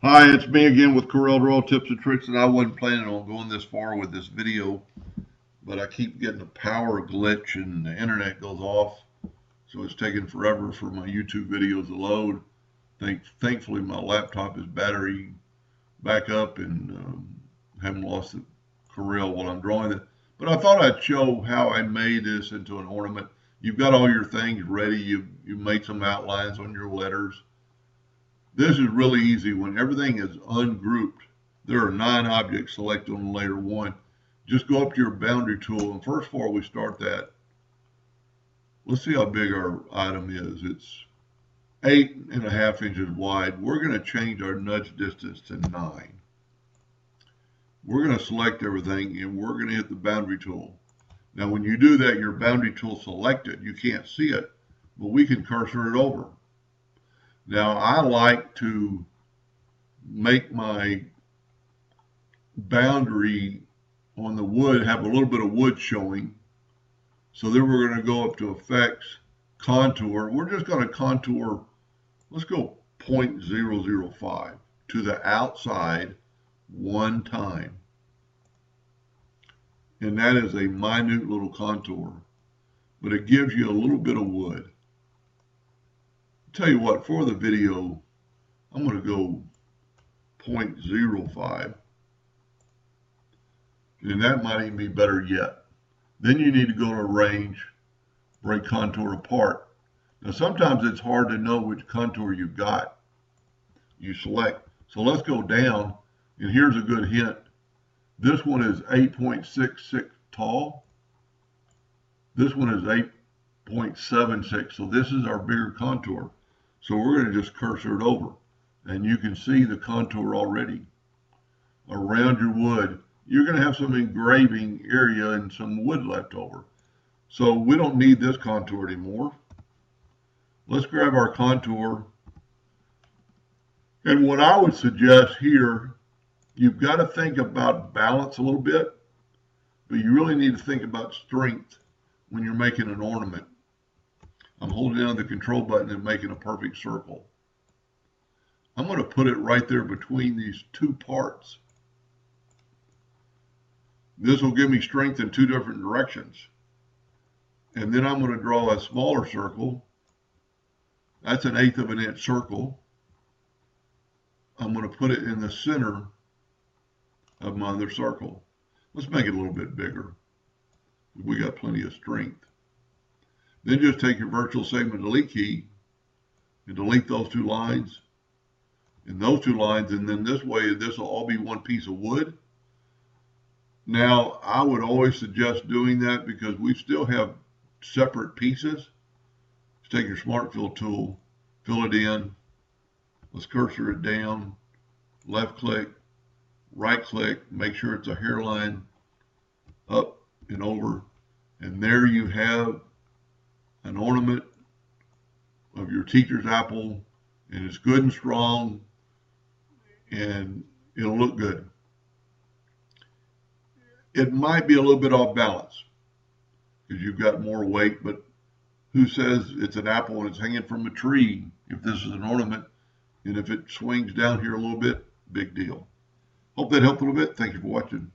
Hi, it's me again with Corel Draw Tips and Tricks, and I wasn't planning on going this far with this video, but I keep getting a power glitch and the internet goes off, so it's taking forever for my YouTube videos to load. Thankfully, my laptop is battery back up and haven't lost the Corel while I'm drawing it. But I thought I'd show how I made this into an ornament. You've got all your things ready. You've made some outlines on your letters. This is really easy. When everything is ungrouped, there are 9 objects selected on layer 1. Just go up to your boundary tool, and first before we start that, let's see how big our item is. It's 8.5 inches wide. We're going to change our nudge distance to 9. We're going to select everything, and we're going to hit the boundary tool. Now when you do that, your boundary tool selected. You can't see it, but we can cursor it over. Now I like to make my boundary on the wood have a little bit of wood showing. So then we're going to go up to Effects, Contour. We're just going to contour, let's go 0.005 to the outside one time. And that is a minute little contour, but it gives you a little bit of wood. Tell you what, for the video, I'm going to go 0.05, and that might even be better yet. Then you need to go to Arrange, Break Contour Apart. Now sometimes it's hard to know which contour you've got. You select. So let's go down, and here's a good hint. This one is 8.66 tall. This one is 8.76, so this is our bigger contour. So we're going to just cursor it over, and you can see the contour already. Around your wood, you're going to have some engraving area and some wood left over. So we don't need this contour anymore. Let's grab our contour. And what I would suggest here, you've got to think about balance a little bit, but you really need to think about strength when you're making an ornament. I'm holding down the control button and making a perfect circle. I'm going to put it right there between these two parts. This will give me strength in 2 different directions. And then I'm going to draw a smaller circle. That's an 1/8 of an inch circle. I'm going to put it in the center of my other circle. Let's make it a little bit bigger. We got plenty of strength. Then just take your virtual segment delete key and delete those 2 lines and those 2 lines, and then this way this will all be one piece of wood. Now I would always suggest doing that because we still have separate pieces. Just take your smart fill tool, fill it in, let's cursor it down, left click, right click, make sure it's a hairline up and over, and there you have an ornament of your teacher's apple, and it's good and strong, and it'll look good. It might be a little bit off balance because you've got more weight, but who says it's an apple and it's hanging from a tree if this is an ornament? And if it swings down here a little bit, big deal. Hope that helped a little bit. Thank you for watching.